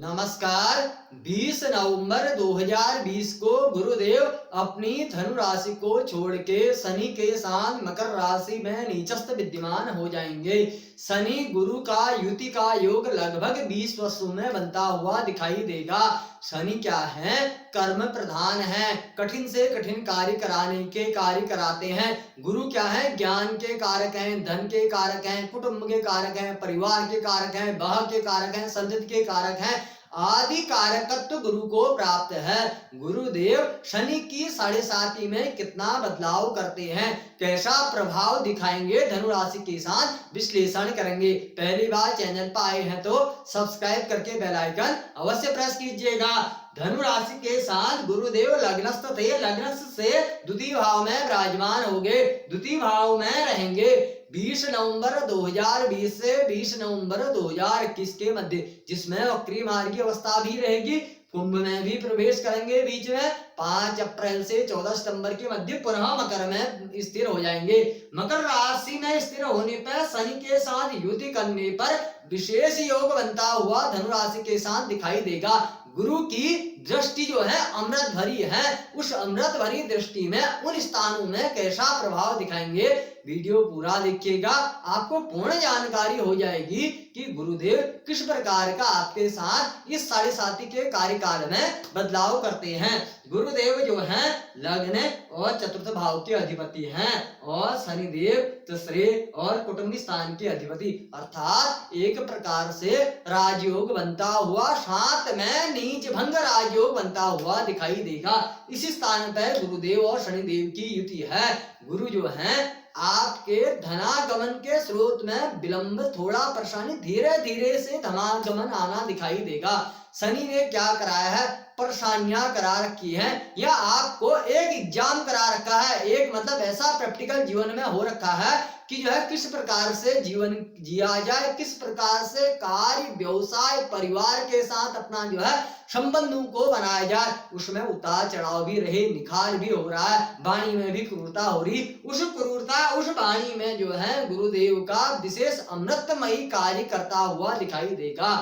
नमस्कार। 20 नवंबर 2020 को गुरुदेव अपनी धनु राशि को छोड़ के शनि के साथ मकर राशि में नीचस्थ विद्यमान हो जाएंगे। शनि गुरु का युति का योग लगभग 20 वर्षों में बनता हुआ दिखाई देगा। शनि क्या है? कर्म प्रधान है, कठिन से कठिन कार्य कराने के कार्य कराते हैं। गुरु क्या है? ज्ञान के कारक हैं, धन के कारक हैं, कुटुंब के कारक हैं, परिवार के कारक हैं, बह के कारक हैं, संतति के कारक हैं, आदि कारकत्व गुरु को प्राप्त है। गुरुदेव शनि की 7.5 में कितना बदलाव करते हैं, कैसा प्रभाव दिखाएंगे, धनु राशि के साथ विश्लेषण करेंगे। पहली बार चैनल पर आए हैं तो सब्सक्राइब करके बेल आइकन अवश्य प्रेस कीजिएगा। धनु राशि के साथ गुरुदेव लग्नस्थ थे, लग्नस्थ से द्वितीय भाव में विराजमान हो गए, द्वितीय भाव में रहेंगे 20 नवंबर 2020 से 20 नवंबर 2021 के मध्य, जिसमें वक्री मार्ग की अवस्था भी रहेगी। कुंभ में भी प्रवेश करेंगे बीच में 5 अप्रैल से 14 सितंबर के मध्य पुनः मकर में स्थिर हो जाएंगे। मकर राशि में स्थिर होने पर शनि के साथ युति करने पर विशेष योग बनता हुआ धनु राशि के साथ दिखाई देगा। गुरु की दृष्टि जो है अमृत भरी है, उस अमृत भरी दृष्टि में उन स्थानों में कैसा प्रभाव दिखाएंगे, वीडियो पूरा देखिएगा, आपको पूर्ण जानकारी हो जाएगी कि गुरुदेव किस प्रकार का आपके साथ इस 7.5 के कार्यकाल में बदलाव करते हैं। गुरुदेव जो हैं लग्न और चतुर्थ भाव के अधिपति हैं और शनिदेव तीसरे और कुटुंबी स्थान के अधिपति, अर्थात एक प्रकार से राजयोग बनता हुआ, साथ में नीच भंग राजयोग बनता हुआ दिखाई देगा। इसी स्थान पर गुरुदेव और शनिदेव की युति है। गुरु जो है आपके धनागमन के स्रोत में विलंब, थोड़ा परेशानी, धीरे धीरे से धनागमन आना दिखाई देगा। शनि ने क्या कराया है? परेशानियां करा रखी है, या आपको एक एग्जाम करा रखा है, एक मतलब ऐसा प्रैक्टिकल जीवन में हो रखा है कि जो है किस प्रकार से जीवन जिया जाए, किस प्रकार से कार्य, व्यवसाय, परिवार के साथ अपना जो है संबंधों को बनाया जाए। उसमें उतार चढ़ाव भी रहे, निखार भी हो रहा है, वाणी में भी क्रूरता हो रही, उस क्रूरता, उस वाणी में जो है गुरुदेव का विशेष अमृतमयी कार्य करता हुआ दिखाई देगा।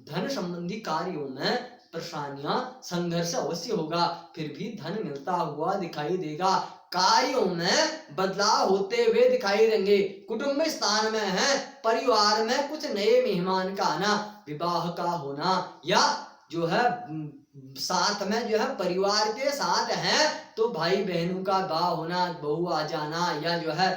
धन संबंधी कार्यों में परेशानियां, संघर्ष अवश्य होगा, फिर भी धन मिलता हुआ दिखाई देगा। कार्यों में बदलाव होते हुए दिखाई देंगे। कुटुंब स्थान में है, परिवार में कुछ नए मेहमान का आना, विवाह का होना, या जो है साथ में जो है परिवार के साथ है तो भाई बहनों का विवाह होना, बहू आ जाना, या जो है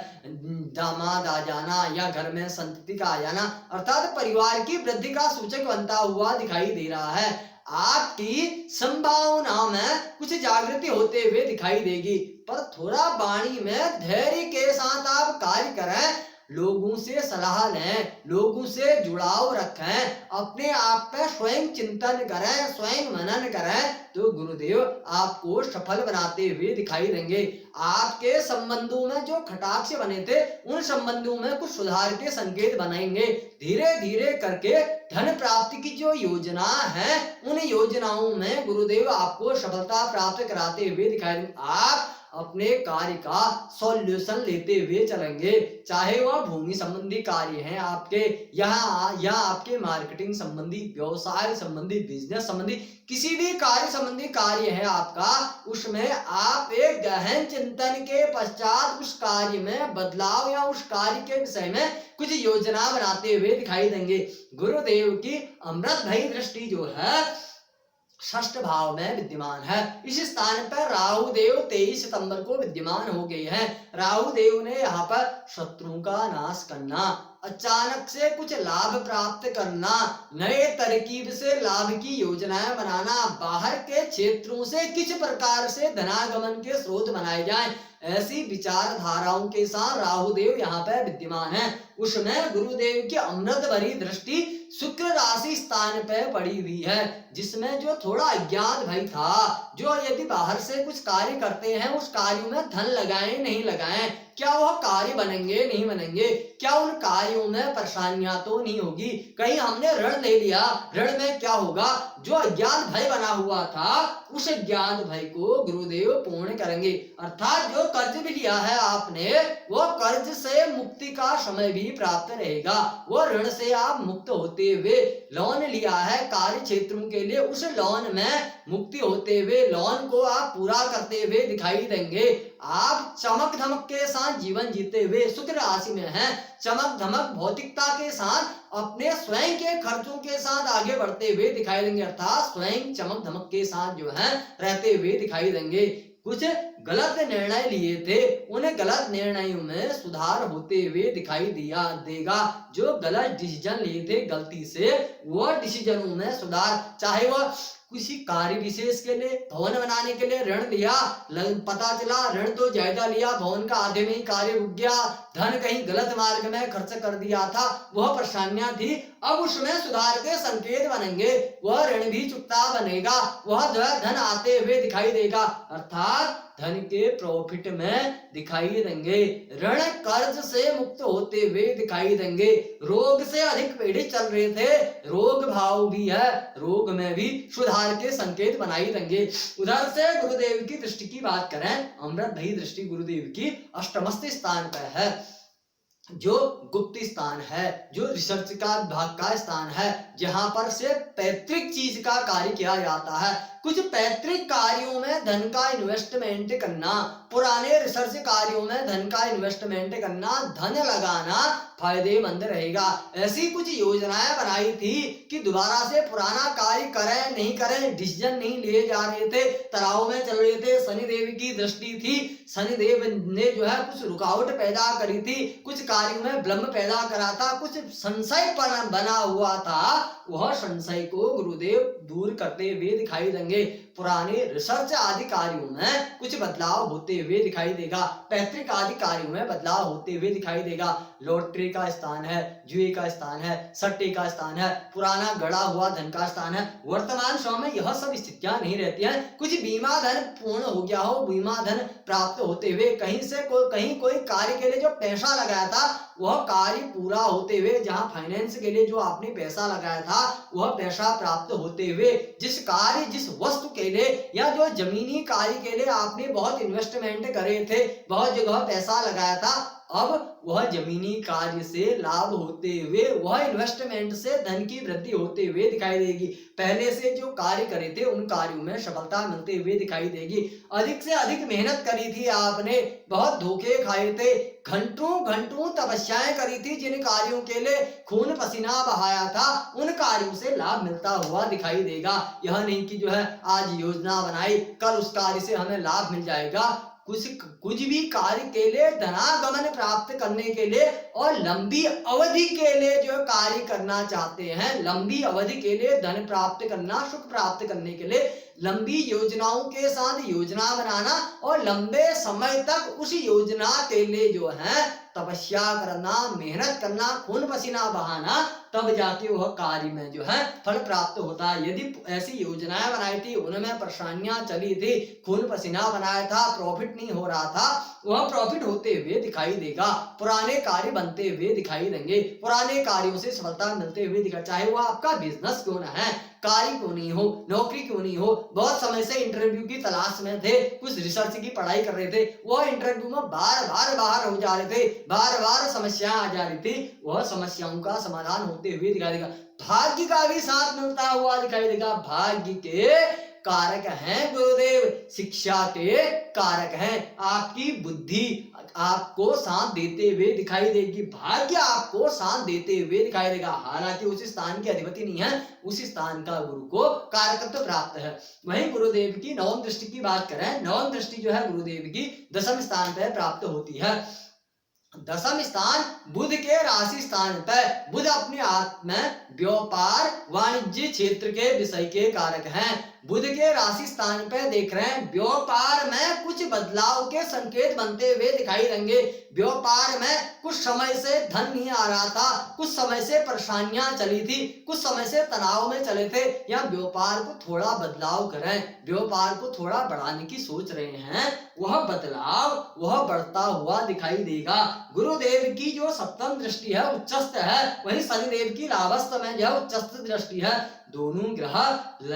दामाद आ जाना, या घर में संतति का आ जाना, अर्थात परिवार की वृद्धि का सूचक बनता हुआ दिखाई दे रहा है। आपकी संभावना में कुछ जागृति होते हुए दिखाई देगी, पर थोड़ा वाणी में धैर्य के साथ आप कार्य करें, लोगों से सलाह लें, लोगों से जुड़ाव रखें, अपने आप पे स्वयं चिंतन करें, स्वयं मनन करें, तो गुरुदेव आपको सफल बनाते हुए दिखाई देंगे। आपके संबंधों में जो खटाक्ष बने थे, उन संबंधों में कुछ सुधार के संकेत बनाएंगे। धीरे धीरे करके धन प्राप्ति की जो योजना है, उन योजनाओं में गुरुदेव आपको सफलता प्राप्त कराते हुए दिखाई देंगे। आप अपने कार्य का सॉल्यूशन लेते हुए चलेंगे, चाहे वह भूमि संबंधी कार्य है आपके, यहाँ या आपके मार्केटिंग संबंधी, व्यवसाय संबंधी, बिजनेस संबंधी, किसी भी कार्य संबंधी कार्य है आपका, उसमें आप एक गहन चिंतन के पश्चात उस कार्य में बदलाव या उस कार्य के विषय में कुछ योजना बनाते हुए दिखाई देंगे। गुरुदेव की अमृत भई दृष्टि जो है षष्ठ भाव में विद्यमान है। इस स्थान पर राहु देव 23 सितंबर को विद्यमान हो गए हैं। राहु देव ने यहाँ पर शत्रुओं का नाश करना, अचानक से कुछ लाभ प्राप्त करना, नए तरकीब से लाभ की योजनाएं बनाना, बाहर के क्षेत्रों से किस प्रकार से धनागमन के स्रोत बनाए जाएं, ऐसी विचारधाराओं के साथ राहुदेव यहाँ पर विद्यमान है। उसमें गुरुदेव की अमृत भरी दृष्टि शुक्र राशि स्थान पर पड़ी हुई है, जिसमें जो थोड़ा अज्ञात भय था, जो यदि बाहर से कुछ कार्य करते हैं उस कार्य में धन लगाएं नहीं लगाएं, क्या वह कार्य बनेंगे नहीं बनेंगे, क्या उन कार्यों में परेशानियां तो नहीं होगी, कहीं हमने ऋण ले लिया, ऋण में क्या होगा, जो अज्ञान भय बना हुआ था उस अज्ञान भय को गुरुदेव पूर्ण करेंगे। अर्थात जो कर्ज भी लिया है आपने, वो कर्ज से मुक्ति का समय भी प्राप्त रहेगा, वो ऋण से आप मुक्त होते हुए, लोन लिया है कार्य क्षेत्रों के लिए, उस लोन में मुक्ति होते हुए लोन को आप पूरा करते हुए दिखाई देंगे। आप चमक धमक के साथ जीवन जीते हुए सुख राशि में हैं, चमक धमक भौतिकता के साथ अपने स्वयं के खर्चों के साथ आगे बढ़ते हुए दिखाई देंगे, अर्थात स्वयं चमक धमक के साथ जो है रहते हुए दिखाई देंगे। कुछ गलत निर्णय लिए थे, उन्हें गलत निर्णयों में सुधार होते हुए दिखाई देगा। जो गलत डिसीजन लिए थे गलती से, वो डिसीजनों में सुधार, चाहे वह किसी कार्य विशेष के लिए, भवन बनाने के लिए ऋण लिया, पता चला ऋण तो ज्यादा लिया, भवन का आधे में ही कार्य रुक गया, धन कहीं गलत मार्ग में खर्च कर दिया था, वह परेशानियां थी, अब उसमें सुधार के संकेत बनेंगे, वह ऋण भी चुकता बनेगा, वह धन आते हुए दिखाई देगा, अर्थात धन के प्रॉफिट में दिखाई देंगे, ऋण कर्ज से मुक्त होते हुए दिखाई देंगे। रोग से अधिक पीड़ित चल रहे थे, रोग भाव भी है, रोग में भी सुधार के संकेत बनाई देंगे। उधर से गुरुदेव की दृष्टि की बात करें, अमृतधयी दृष्टि गुरुदेव की अष्टमस्थ स्थान पर है, जो गुप्त स्थान है, जो रिसर्च का भाग का स्थान है, जहां पर से पैतृक चीज का कार्य किया जाता है। कुछ पैतृक कार्यों में धन का इन्वेस्टमेंट करना, पुराने रिसर्च कार्यों में धन का इन्वेस्टमेंट करना, धन लगाना फायदेमंद रहेगा। ऐसी कुछ योजनाएं बनाई थी कि दोबारा से पुराना कार्य करें नहीं करें, डिसीजन नहीं लिए जा रहे थे, तनाव में चल रहे थे, शनिदेव की दृष्टि थी, शनिदेव ने जो है कुछ रुकावट पैदा करी थी, कुछ कार्यों में विलंब पैदा करा था, कुछ संशय बना हुआ था, वह संशय को गुरुदेव दूर करते हुए दिखाई देंगे। पुराने रिसर्च आदि कार्यों में कुछ बदलाव होते हुए दिखाई देगा, पैतृक आदि कार्यों में बदलाव होते हुए दिखाई देगा। लॉटरी का स्थान है, जुए का स्थान है, सट्टे का स्थान है, पुराना गड़ा हुआ धन का स्थान है। वर्तमान समय में यह सब स्थितियां नहीं रहती हैं। कुछ बीमा धन पूर्ण हो गया हो, बीमा धन प्राप्त होते हुए, कहीं से कहीं कोई कार्य के लिए जो पैसा लगाया था वह कार्य पूरा होते हुए, जहां फाइनेंस के लिए जो आपने पैसा लगाया था वह पैसा प्राप्त होते हुए, जिस कार्य जिस वस्तु के लिए या जो जमीनी कार्य के लिए आपने बहुत इन्वेस्टमेंट करे थे, बहुत जगह पैसा लगाया था, अब वह जमीनी कार्य से लाभ होते हुए, वह इन्वेस्टमेंट से धन की वृद्धि होते हुए दिखाई देगी। पहले से जो कार्य करे थे उन कार्यों में सफलता मिलते हुए दिखाई देगी। अधिक से अधिक मेहनत करी थी आपने, बहुत धोखे खाए थे, घंटों घंटों तपस्याएं करी थी, जिन कार्यों के लिए खून पसीना बहाया था उन कार्यों से लाभ मिलता हुआ दिखाई देगा। यह नहीं कि जो है आज योजना बनाई कल उस कार्य से हमें लाभ मिल जाएगा। कुछ भी कार्य के लिए धनागमन प्राप्त करने के लिए और लंबी अवधि के लिए जो कार्य करना चाहते हैं, लंबी अवधि के लिए धन प्राप्त करना, सुख प्राप्त करने के लिए लंबी योजनाओं के साथ योजना बनाना और लंबे समय तक उस योजना के लिए जो है तपस्या करना, मेहनत करना, खून पसीना बहाना, तब जाके वह कार्य में जो है फल प्राप्त होता है। यदि ऐसी योजनाएं बनाई थी, उनमें परेशानियां चली थी, खून पसीना बनाया था, प्रॉफिट नहीं हो रहा था, वह प्रॉफिट होते हुए दिखाई देगा, पुराने कार्य बनते हुए दिखाई देंगे, पुराने कार्यों से सफलता मिलते हुए दिखाई, चाहे वह आपका बिजनेस क्यों ना है, कार्य क्यों नहीं हो, नौकरी क्यों नहीं हो, बहुत समय से इंटरव्यू की तलाश में थे, कुछ रिसर्च की पढ़ाई कर रहे थे, वह इंटरव्यू में बार बार बाहर हो जा रहे थे, बार बार समस्याएं आ जा रही थी, वह समस्याओं का समाधान होते हुए दिखाई देगा। भाग्य का भी साथ मिलता हुआ दिखाई देगा। भाग्य के कारक हैं गुरुदेव, शिक्षा के कारक हैं, आपकी बुद्धि आपको साथ देते हुए दिखाई देगी, भाग्य आपको साथ देते हुए दिखाई देगा। हालांकि उस स्थान के अधिपति नहीं है, उस स्थान का गुरु को कारकत्व प्राप्त है। वहीं गुरुदेव की नवम दृष्टि की बात करें, नवम दृष्टि जो है गुरुदेव की दशम स्थान पर प्राप्त होती है। दशम स्थान बुध के राशि स्थान पर, बुध अपने आप में व्यापार वाणिज्य क्षेत्र के विषय के कारक हैं। बुध के राशि स्थान पर देख रहे हैं, व्यापार में कुछ बदलाव के संकेत बनते हुए दिखाई देंगे, व्यापार में कुछ समय से धन नहीं आ रहा था, कुछ समय से परेशानियां चली थी, कुछ समय से तनाव में चले थे, या व्यापार को थोड़ा बदलाव करें, व्यापार को थोड़ा बढ़ाने की सोच रहे हैं, वह बदलाव वह बढ़ता हुआ दिखाई देगा। गुरुदेव की जो सप्तम दृष्टि है उच्चस्थ है, वही शनिदेव की लाभस्थ में जो उच्चस्थ दृष्टि है, दोनों ग्रह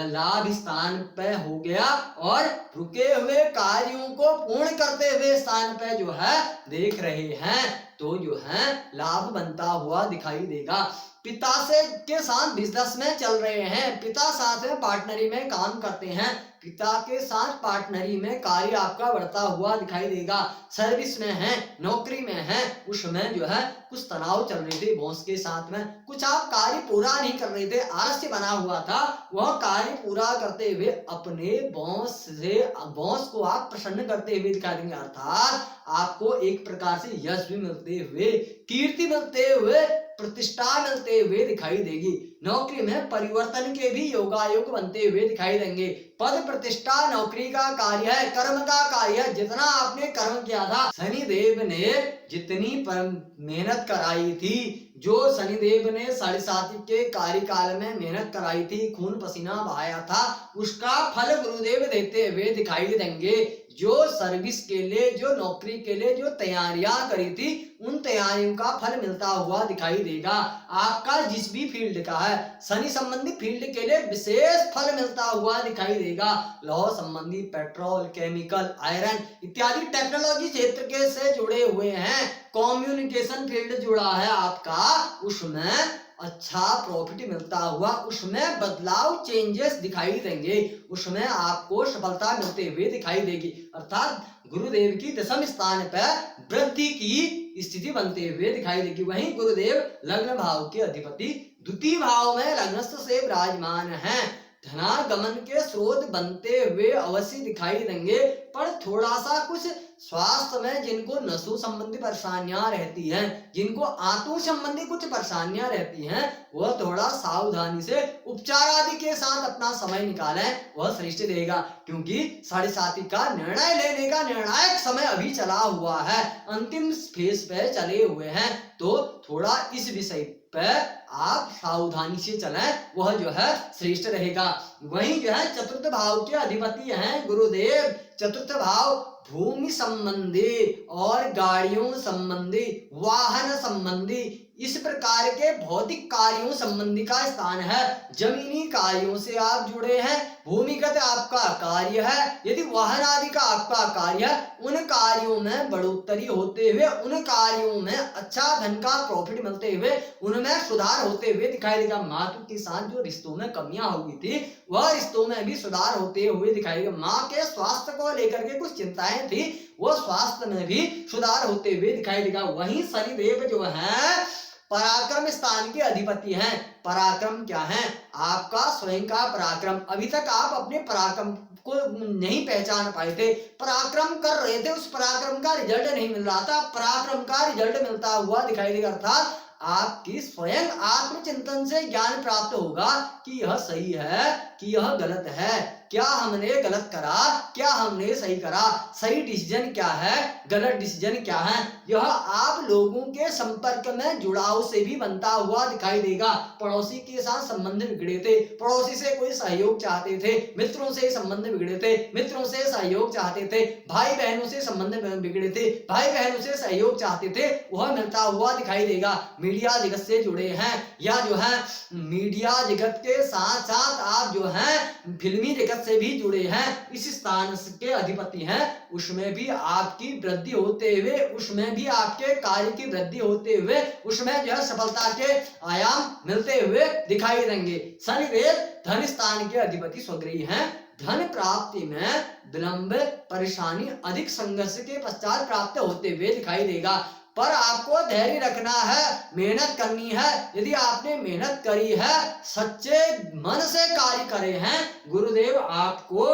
लाभ स्थान पे हो गया और रुके हुए कार्यों को पूर्ण करते हुए स्थान पे जो है देख रहे हैं, तो जो है लाभ बनता हुआ दिखाई देगा। पिता से के साथ बिजनेस में चल रहे हैं, पिता साथ में पार्टनरी में काम करते हैं, पिता के साथ पार्टनरी में कार्य आपका बढ़ता हुआ दिखाई देगा। सर्विस में है, नौकरी में है, उसमें जो है कुछ तनाव चल रहे थे बॉस के साथ में, कुछ आप कार्य पूरा नहीं कर रहे थे, आलस्य बना हुआ था, वह कार्य पूरा करते हुए अपने बॉस को आप प्रसन्न करते हुए दिखाई देंगे। अर्थात आपको एक प्रकार से यश भी मिलते हुए, कीर्ति मिलते हुए, प्रतिष्ठा मिलते हुए दिखाई देगी। नौकरी में परिवर्तन के भी योगायोग बनते हुए दिखाई देंगे। पद प्रतिष्ठा नौकरी का कार्य है, कर्म का कार्य है। जितना आपने कर्म किया था, शनिदेव ने जितनी मेहनत कराई थी, जो शनिदेव ने 7.5 के कार्यकाल में मेहनत कराई थी, खून पसीना बहाया था, उसका फल गुरुदेव देते हुए दिखाई देंगे। जो सर्विस के लिए, जो नौकरी के लिए जो तैयारियां करी थी, उन तैयारियों का फल मिलता हुआ दिखाई देगा। आपका जिस भी फील्ड का है, शनि संबंधी फील्ड के लिए विशेष फल मिलता हुआ दिखाई देगा। लौह संबंधी, पेट्रोल, केमिकल, आयरन इत्यादि टेक्नोलॉजी क्षेत्र के से जुड़े हुए हैं, कम्युनिकेशन फील्ड जुड़ा है आपका, उसमें अच्छा प्रॉफिट मिलता हुआ, उसमें बदलाव चेंजेस दिखाई देंगे, उसमें आपको सफलता मिलते हुए दिखाई देगी। अर्थात गुरुदेव की दशम स्थान पर वृद्धि की स्थिति बनते हुए दिखाई देगी। वहीं गुरुदेव लग्न भाव के अधिपति द्वितीय भाव में लग्नस्थ से विराजमान है, धनागमन के स्रोत बनते हुए अवश्य दिखाई देंगे, पर थोड़ा सा कुछ स्वास्थ्य में जिनको नसों संबंधी परेशानियां रहती हैं, जिनको आंतों संबंधी कुछ परेशानियां रहती हैं, वह थोड़ा सावधानी से उपचार आदि के साथ अपना समय निकालें, वह श्रेष्ठ रहेगा। क्योंकि 7.5 का निर्णय लेने का निर्णायक समय अभी चला हुआ है, अंतिम फेज पे चले हुए हैं, तो थोड़ा इस विषय पर आप सावधानी से चलें, वह जो है श्रेष्ठ रहेगा। वहीं जो है चतुर्थ भाव के अधिपति हैं गुरुदेव। चतुर्थ भाव भूमि संबंधी और गाड़ियों संबंधी, वाहन संबंधी, इस प्रकार के भौतिक कार्यों संबंधी का स्थान है। जमीनी कार्यों से आप जुड़े हैं, भूमिगत आपका कार्य है, यदि वाहन आदि का आपका कार्य है, उन कार्यों में बढ़ोतरी होते हुए, उन कार्यों में अच्छा धन का प्रॉफिट मिलते हुए, उनमें सुधार होते हुए दिखाई देगा। मातु के साथ जो रिश्तों में कमियां हो गई थी, वह रिश्तों में भी सुधार होते हुए दिखाई देगा। माँ के स्वास्थ्य को लेकर के कुछ चिंताएं थी, वो स्वास्थ्य में भी सुधार होते हुए दिखाई देगा। वहीं शनिदेव जो है पराक्रम स्थान के अधिपति हैं। पराक्रम क्या है? आपका स्वयं का पराक्रम। अभी तक आप अपने पराक्रम को नहीं पहचान पाए थे, पराक्रम कर रहे थे, उस पराक्रम का रिजल्ट नहीं मिल रहा था, पराक्रम का रिजल्ट मिलता हुआ दिखाई देगा। अर्थात आपकी स्वयं आत्मचिंतन से ज्ञान प्राप्त होगा कि यह सही है कि यह गलत है, क्या हमने गलत करा, क्या हमने सही करा, सही डिसीजन क्या है, गलत डिसीजन क्या है। यह आप लोगों के संपर्क में जुड़ाव से भी बनता हुआ दिखाई देगा। पड़ोसी के साथ संबंध बिगड़े थे, पड़ोसी से कोई सहयोग चाहते थे, मित्रों से संबंध बिगड़े थे, मित्रों से सहयोग चाहते थे, भाई बहनों से संबंध बिगड़े थे, भाई बहनों से सहयोग चाहते थे, वह मिलता हुआ दिखाई देगा। मीडिया जगत से जुड़े हैं, या जो है मीडिया जगत के साथ साथ आप जो है फिल्मी जगत से भी जुड़े हैं, इस स्थान के अधिपति हैं, उसमें भी आपकी वृद्धि होते हुए, उसमें भी आपके कार्य की वृद्धि होते हुए, उसमें जो है सफलता के आयाम मिलते हुए दिखाई देंगे। शनिदेव धन स्थान के अधिपति स्वग्रही हैं। धन प्राप्ति में विलंब, परेशानी, अधिक संघर्ष के पश्चात प्राप्त होते हुए दिखाई देगा। पर आपको धैर्य रखना है, मेहनत करनी है। यदि आपने मेहनत करी है, सच्चे मन से कार्य करे हैं, गुरुदेव आपको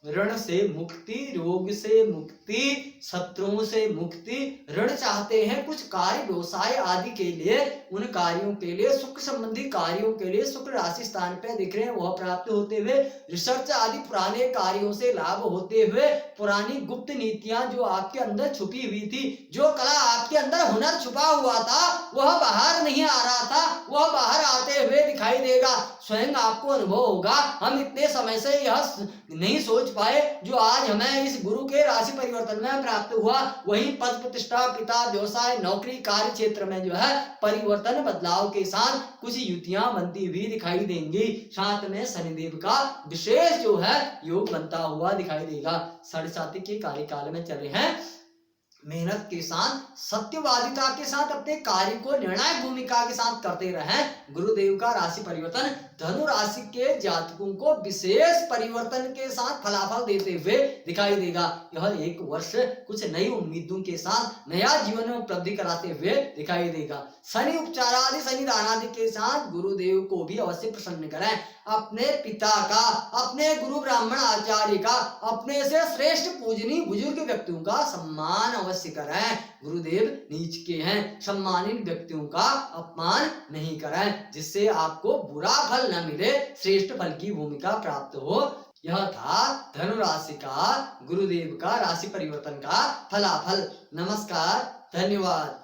ऋण से मुक्ति, रोग से मुक्ति, शत्रुओं से मुक्ति। ऋण चाहते हैं कुछ कार्य व्यवसाय आदि के लिए, उन कार्यों के लिए, सुख संबंधी कार्यों के लिए शुक्र राशि स्थान पे दिख रहे हैं, वह प्राप्त होते हुए, रिसर्च आदि पुराने कार्यों से लाभ होते हुए, पुरानी गुप्त नीतियां जो आपके अंदर छुपी हुई थी, जो कला आपके अंदर हुनर छुपा हुआ था, वह बाहर नहीं आ रहा था, वह बाहर आते हुए दिखाई देगा। स्वयं आपको अनुभव होगा, हम इतने समय से यह नहीं सोच पाए जो आज हमें इस गुरु के राशि परिवर्तन में प्राप्त हुआ। वही पद प्रतिष्ठा, पिता, व्यवसाय, नौकरी, कार्य क्षेत्र में जो है परिवर्तन बदलाव के साथ कुछ युतियां बनती हुई दिखाई देंगी। साथ में शनिदेव का विशेष जो है योग बनता हुआ दिखाई देगा। 7.5 के कार्यकाल में चले हैं, मेहनत के साथ, सत्यवादिता के साथ अपने कार्य को निर्णायक भूमिका के साथ करते रहें। गुरुदेव का राशि परिवर्तन धनु राशि के जातकों को विशेष परिवर्तन के साथ फलाफल देते हुए दिखाई देगा। यह एक वर्ष कुछ नई उम्मीदों के साथ नया जीवन में उपलब्धि कराते हुए दिखाई देगा। शनि उपचार आदि, शनि दान आदि के साथ गुरुदेव को भी अवश्य प्रसन्न करें। अपने पिता का, अपने गुरु ब्राह्मण आचार्य का, अपने से श्रेष्ठ पूजनीय बुजुर्ग व्यक्तियों का सम्मान अवश्य करें। गुरुदेव नीच के हैं, सम्मानित व्यक्तियों का अपमान नहीं करें, जिससे आपको बुरा फल न मिले, श्रेष्ठ फल की भूमिका प्राप्त हो। यह था धनु राशि का गुरुदेव का राशि परिवर्तन का फलाफल। नमस्कार, धन्यवाद।